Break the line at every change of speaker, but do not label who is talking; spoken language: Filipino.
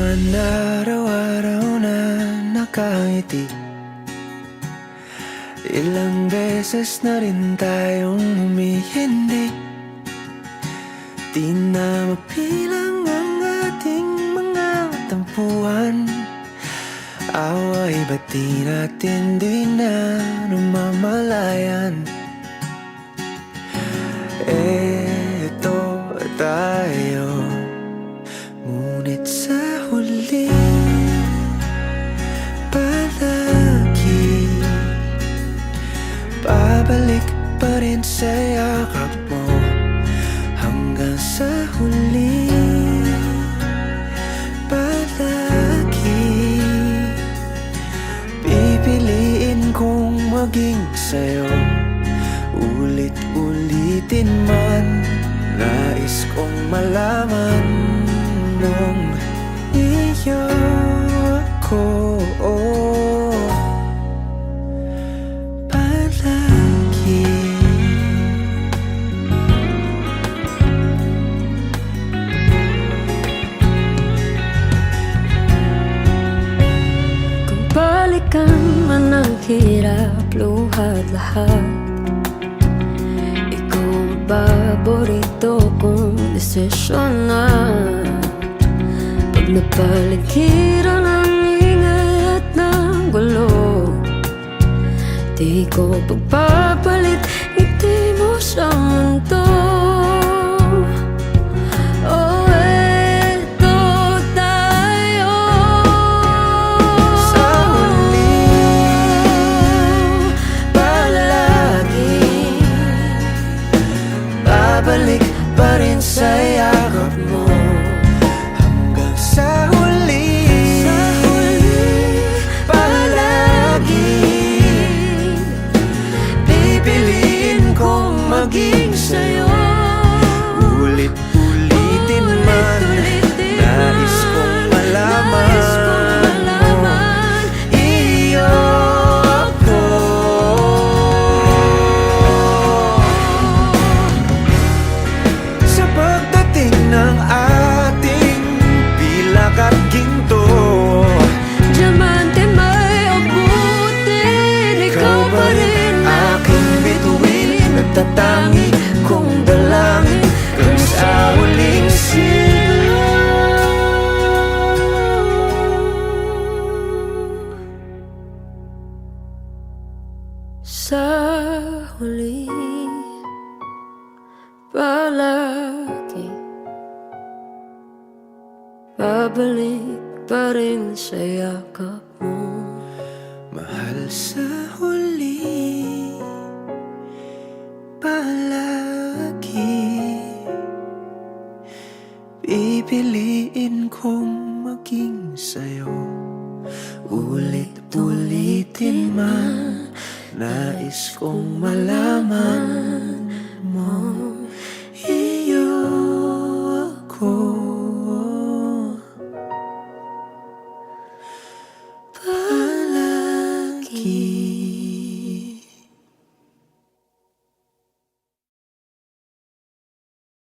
naman araw-araw na nakangiti. Ilang beses na rin tayong humihindi. Di na mapilang ang ating mga tampuhan. Away ba't di natin di na namamalayan? Eto tayo, ngunit sa huli palagi babalik pa rin sa yakap mo. Hanggang sa huli palagi pipiliin kong maging sa'yo. Ulit-ulitin man, nais kong malaman nung iyo ako palagi.
Kung balikan man ang hirap, luhat lahat, paborito kong desisyon na. Pag napaligiran ang ingay at ng gulo, di ko pagpapalit ngiti mo sa mundo. Oh, eto tayo
sa huli palagi babalik pa rin sa yakap mo. Hanggang sa huli palagi pipiliin kong maging sa'yo. Ulit-ulitin man, nais kong malaman iyo ako. Sa pagdating ng ating pilak at ginto,
diamante may abutin, ikaw pa rin
aking bituin, nagtatangi kong dalangin hanggang sa huling sigaw.
Sa huli palagi babalik pa rin sa yakap mo.
Mahal, sa huli palagi pipiliin kong maging sa'yo. Ulit-ulitin man, nais kong malaman